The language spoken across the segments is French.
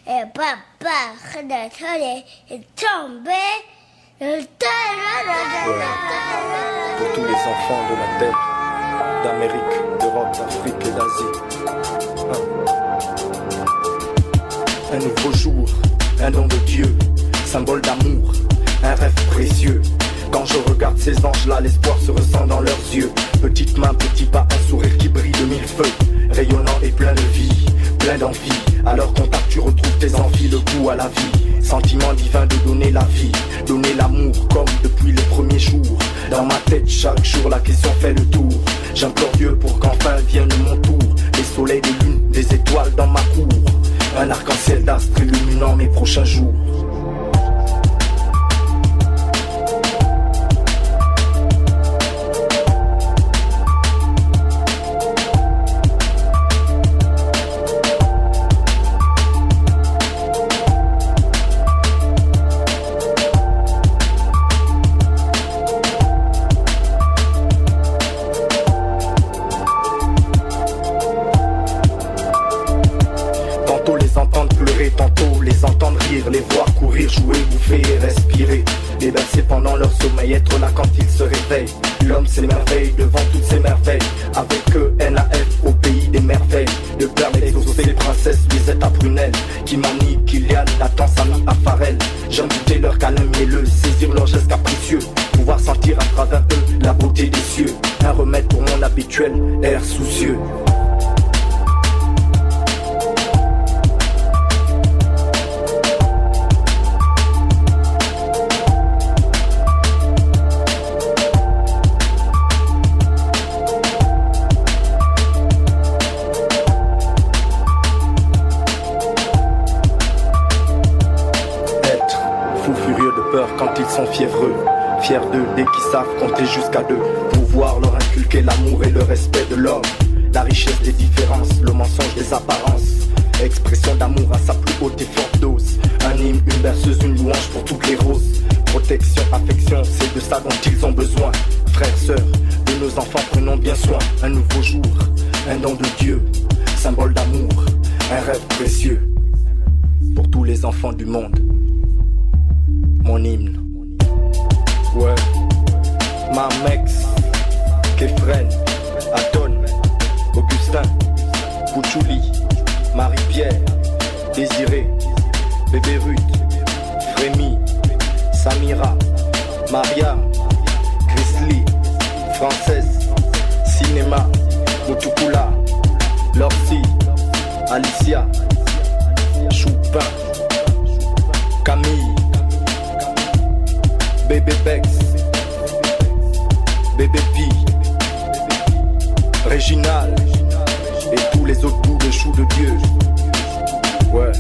et papa est tombé. Pour tous les enfants de la terre, d'Amérique, d'Europe, d'Afrique et d'Asie. Un nouveau jour, un don de Dieu, symbole d'amour, un rêve précieux. Quand je regarde ces anges-là, l'espoir se ressent dans leurs yeux. Petite main, petit pas, un sourire qui brille de mille feux, rayonnant et plein de vie, plein d'envie. À leur contact tu retrouves tes envies, le goût à la vie. Sentiment divin de donner la vie, donner l'amour comme depuis les premiers jours. Dans ma tête chaque jour la question fait le tour. J'implore Dieu pour qu'enfin vienne mon tour. Des soleils, des lunes, des étoiles dans ma cour. Un arc-en-ciel d'astres illuminant mes prochains jours. Les voir courir, jouer, bouffer et respirer. Les bercer pendant leur sommeil, être là quand ils se réveillent. L'homme s'émerveille devant toutes ces merveilles. Avec eux, NAF au pays des merveilles. De permettre d'exaucer les princesses, Lisette à Prunelle, qui manie, Kylian, Nathan, Samy à Pharrell. J'aime goûter leur câlin mielleux, saisir leurs gestes capricieux. Pouvoir sentir à travers eux la beauté des cieux. Un remède pour mon habituel air soucieux. Quand ils sont fiévreux, fiers d'eux dès qu'ils savent compter jusqu'à deux. Pouvoir leur inculquer l'amour et le respect de l'homme. La richesse des différences, le mensonge des apparences. Expression d'amour à sa plus haute et forte dose. Un hymne, une berceuse, une louange pour toutes les roses. Protection, affection, c'est de ça dont ils ont besoin. Frères, sœurs, de nos enfants prenons bien soin. Un nouveau jour, un don de Dieu, symbole d'amour, un rêve précieux. Pour tous les enfants du monde, mon hymne. Ouais. Mamex, Kefren, Aton, Augustin, Pouchouli, Marie-Pierre, Désiré, Bébé Ruth, Frémy, Samira, Mariam, Chrisley, Française, Cinéma, Moutoukula, Lorsi, Alicia, Choupin, Camille, Bébé Bex, Bébé Pi, Réginal et tous les autres bouts de choux de Dieu. Ouais.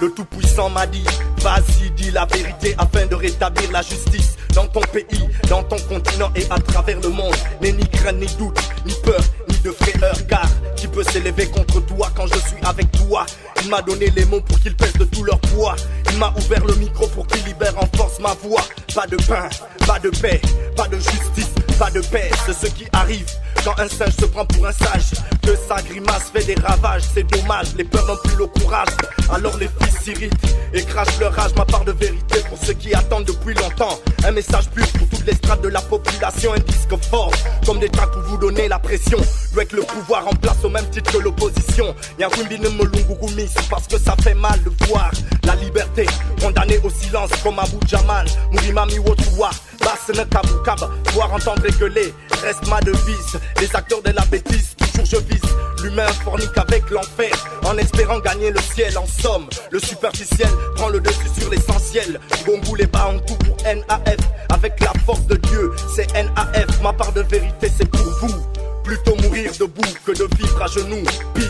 Le Tout-Puissant m'a dit, vas-y, dis la vérité afin de rétablir la justice dans ton pays, dans ton continent et à travers le monde. N'aie ni crainte, ni doute, ni peur, ni de frayeur, car qui peut s'élever contre toi quand je suis avec toi? Il m'a donné les mots pour qu'ils pèsent de tout leur poids. Il m'a ouvert le micro pour qu'il libère en force ma voix. Pas de pain, pas de paix, pas de justice, pas de paix, c'est ce qui arrive quand un singe se prend pour un sage. Que sa grimace fait des ravages, c'est dommage, les peurs n'ont plus le courage. Alors les fils s'irritent et crachent leur rage. Ma part de vérité pour ceux qui attendent depuis longtemps. Un message plus pour toutes les strates de la population. Un disque fort, comme des tracts pour vous donner la pression. Avec le pouvoir en place au même titre que l'opposition. Nyawimbine Molungugumi, c'est parce que ça fait mal de voir la liberté condamnée au silence comme Abu Jamal, Mourimami Wotua, Bassene Kaboukab. Voir, entendre et gueuler reste ma devise. Les acteurs de la bêtise, toujours je vise l'humain fornique avec l'enfer en espérant gagner le ciel. En somme, le superficiel prend le dessus sur l'essentiel. Gongo les bas en tout pour NAF. Avec la force de Dieu, c'est NAF. Ma part de vérité, c'est pour vous. Plutôt mourir debout que de vivre à genoux. Peace,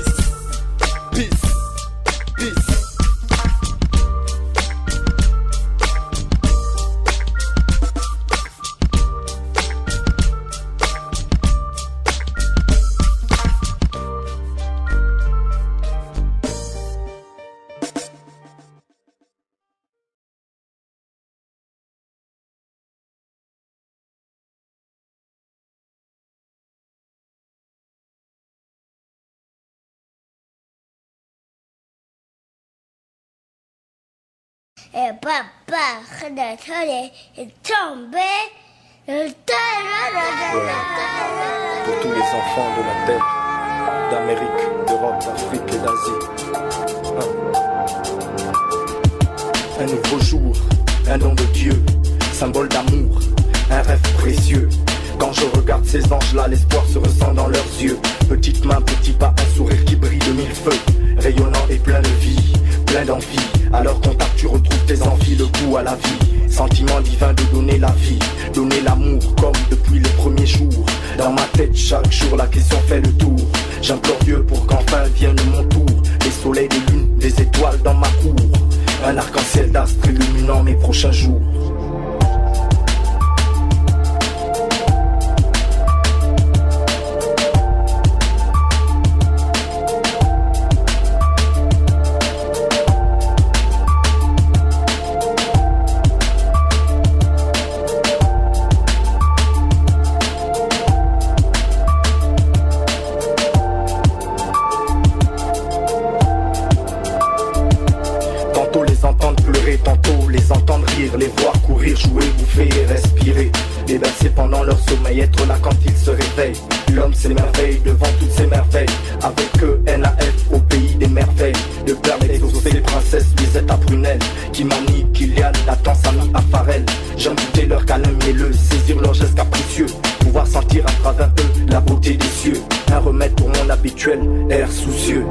peace, peace. et papa est tombé. Pour tous les enfants de la terre, d'Amérique, d'Europe, d'Afrique et d'Asie. Un nouveau jour, un don de Dieu, symbole d'amour, un rêve précieux. Quand je regarde ces anges-là, l'espoir se ressent dans leurs yeux. Petite main, petit pas, un sourire qui brille de mille feux, rayonnant et plein de vie, plein d'envie. À leur contact tu retrouves tes envies, le goût à la vie. Sentiment divin de donner la vie, donner l'amour comme depuis les premiers jours. Dans ma tête chaque jour la question fait le tour. J'implore Dieu pour qu'enfin vienne mon tour. Des soleils, des lunes, des étoiles dans ma cour. Un arc-en-ciel d'astres illuminant mes prochains jours. Tantôt les entendre rire, les voir courir, jouer, bouffer et respirer. Les bercer pendant leur sommeil, être là quand ils se réveillent. L'homme s'émerveille devant toutes ces merveilles. Avec eux, NAF au pays des merveilles. De permettre d'exaucer les princesses, Lisette à Prunelle, qui manie, Kylian, Nathan, Samy à Pharrell. J'aime goûter leur câlin mielleux, saisir leurs gestes capricieux. Pouvoir sentir à travers eux la beauté des cieux. Un remède pour mon habituel air soucieux.